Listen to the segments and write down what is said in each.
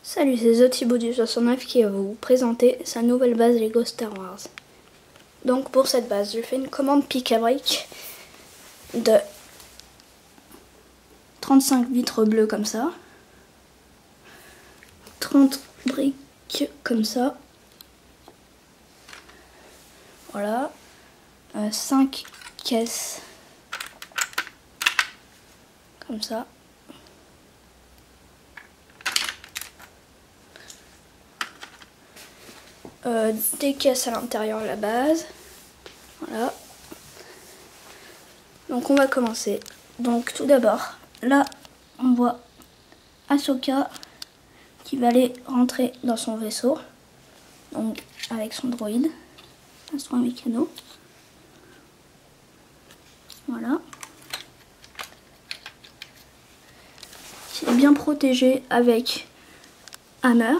Salut, c'est Zotibo du 69 qui va vous présenter sa nouvelle base Lego Star Wars. Donc pour cette base, je fais une commande pick à briques de 35 vitres bleues comme ça, 30 briques comme ça, voilà, 5 caisses comme ça. Des caisses à l'intérieur de la base. Voilà. Donc on va commencer. Donc tout d'abord, là on voit Ahsoka qui va aller rentrer dans son vaisseau. Donc avec son droïde, Astro Mécano. Voilà. C'est bien protégé avec Hammer.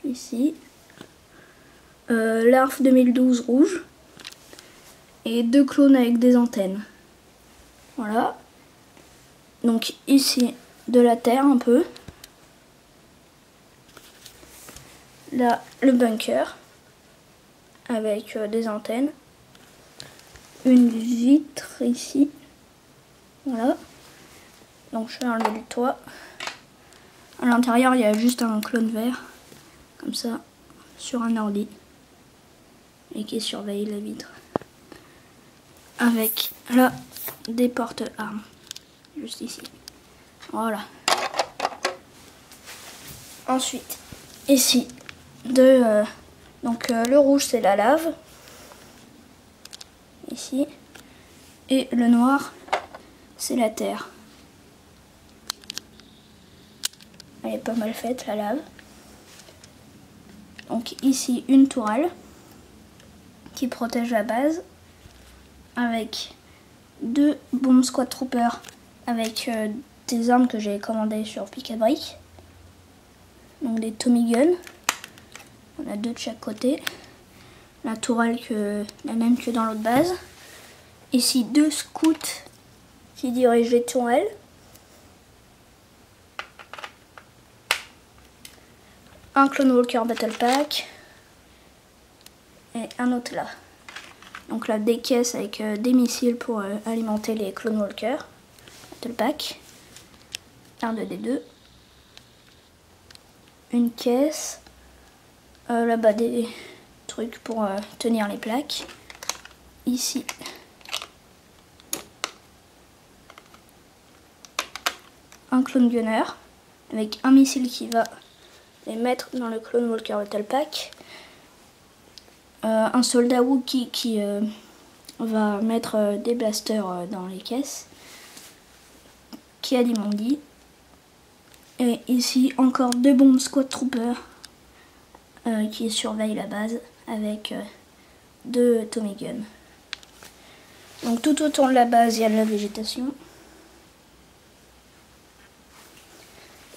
Ici, l'ARF 2012 rouge et 2 clones avec des antennes. Voilà. Donc ici, de la terre un peu. Là, le bunker avec des antennes. Une vitre ici. Voilà. Donc je vais enlever le toit. À l'intérieur, il y a juste un clone vert. Comme ça, sur un ordi, et qui surveille la vitre. Avec là des porte-armes, juste ici. Voilà. Ensuite, ici, donc le rouge c'est la lave, ici, et le noir c'est la terre. Elle est pas mal faite, la lave. Donc ici une tourelle qui protège la base avec 2 bombes squad troopers avec des armes que j'ai commandées sur Pick à Brick. Donc des Tommy Gun. On a 2 de chaque côté. La tourelle la même que dans l'autre base. Ici 2 scouts qui dirigent les tourelles. Un Clone Walker Battle Pack et un autre là. Donc là, des caisses avec des missiles pour alimenter les Clone Walker Battle Pack. R2D2. Une caisse. Là-bas, des trucs pour tenir les plaques. Ici. Un Clone Gunner avec un missile qui va les mettre dans le Clone Walker Battle Pack. Un soldat Wookiee qui va mettre des blasters dans les caisses. Qui a dit Mondi. Et ici encore 2 bombes squad troopers qui surveillent la base avec 2 Tommy Gun. Donc tout autour de la base il y a de la végétation.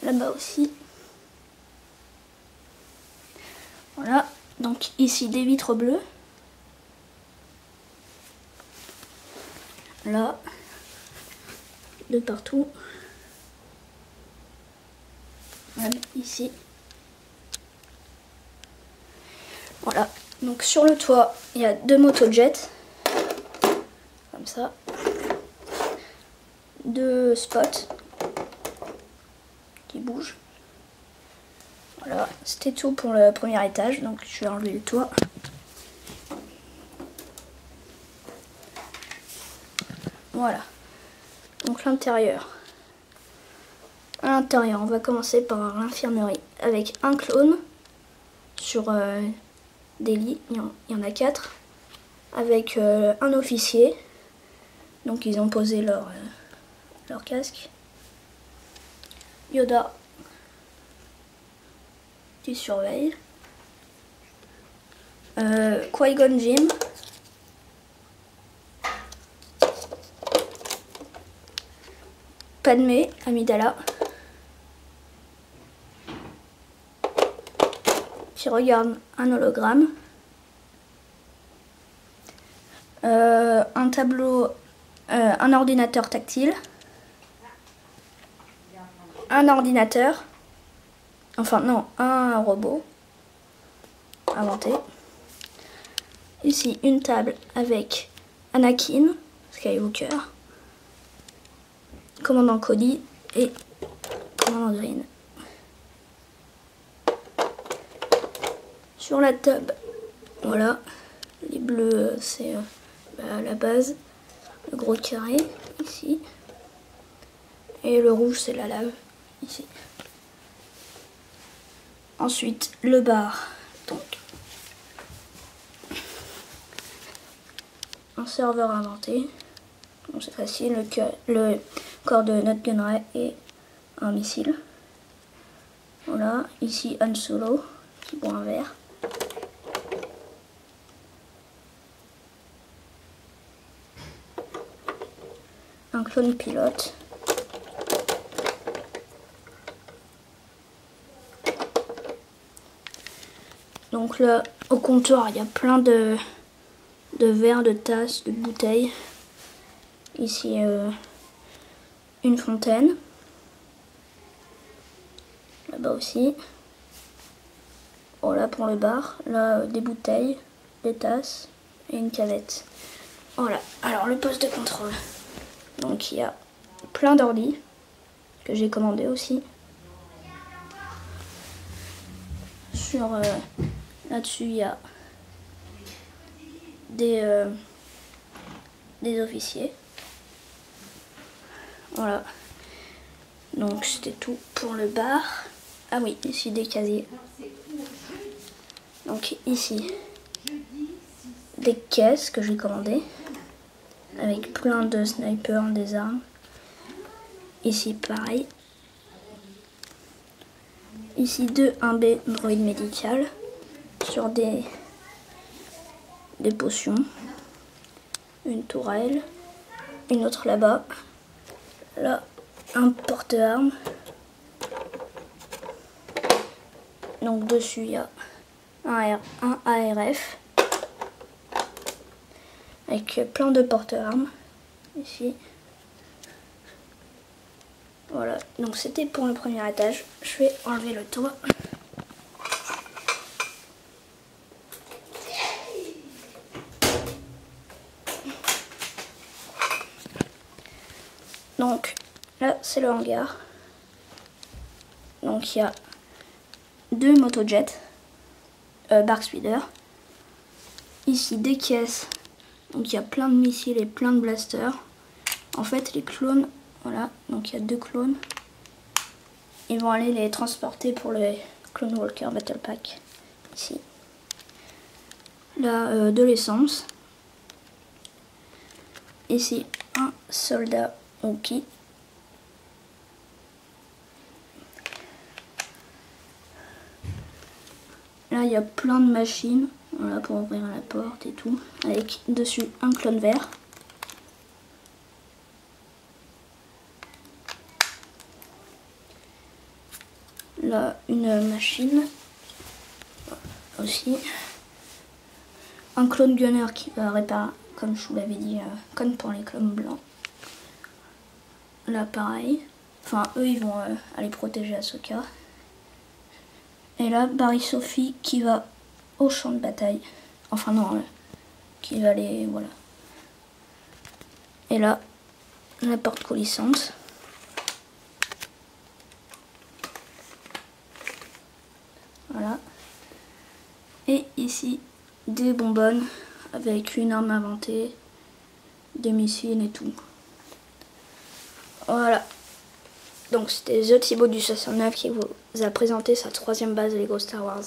Là-bas aussi. Voilà, donc ici des vitres bleues. Là, de partout. Voilà, ici. Voilà, donc sur le toit, il y a 2 motojets. Comme ça. 2 spots qui bougent. Voilà, c'était tout pour le premier étage, donc je vais enlever le toit. Voilà, donc l'intérieur. À l'intérieur, on va commencer par l'infirmerie avec un clone sur des lits, il y en a 4, avec un officier. Donc ils ont posé leur casque. Yoda qui surveille. Qui-Gon Jinn. Padmé Amidala. Qui regarde un hologramme. Un tableau, un ordinateur tactile. un ordinateur. Enfin non, un robot inventé. Ici une table avec Anakin Skywalker, commandant Cody et commandant Green. Sur la table, voilà, les bleus c'est la base, le gros carré ici, et le rouge c'est la lave ici. Ensuite le bar, donc un serveur inventé, donc c'est facile, le corps de notre gunnery et un missile. Voilà, ici Han Solo qui boit un verre. Un clone pilote. Donc là, au comptoir, il y a plein de verres, de tasses, de bouteilles. Ici, une fontaine. Là-bas aussi. Voilà pour le bar. Là, des bouteilles, des tasses et une cavette. Voilà. Alors, le poste de contrôle. Donc, il y a plein d'ordi que j'ai commandé aussi. Sur là-dessus, il y a des officiers. Voilà. Donc, c'était tout pour le bar. Ah oui, ici des casiers. Donc, ici, des caisses que j'ai commandées avec plein de snipers, des armes. Ici, pareil. Ici, 1B droïde médical sur des potions. Une tourelle. Une autre là-bas. Là, un porte-armes. Donc, dessus, il y a un ARF. Avec plein de porte-armes. Ici. Voilà, donc c'était pour le premier étage. Je vais enlever le toit. Donc là, c'est le hangar. Donc il y a 2 motojets, Bark Speeder. Ici des caisses. Donc il y a plein de missiles et plein de blasters. En fait, les clones, voilà, donc il y a 2 clones. Ils vont aller les transporter pour le Clone Walker Battle Pack. Ici. Là, de l'essence. Ici, un soldat Wookie. Là, il y a plein de machines, voilà, pour ouvrir la porte et tout. Avec dessus un clone vert. Là, une machine aussi. Un clone gunner qui va réparer, comme je vous l'avais dit, comme pour les clones blancs. Là, pareil. Enfin, eux, ils vont aller protéger Ahsoka. Et là, Barry Sophie qui va au champ de bataille. Enfin, non, qui va aller, voilà. Et là, la porte coulissante. Voilà. Et ici, des bonbonnes avec une arme inventée, des missiles et tout. Voilà. Donc c'était The Thibaut du 69 qui vous a présenté sa 3e base Lego Star Wars.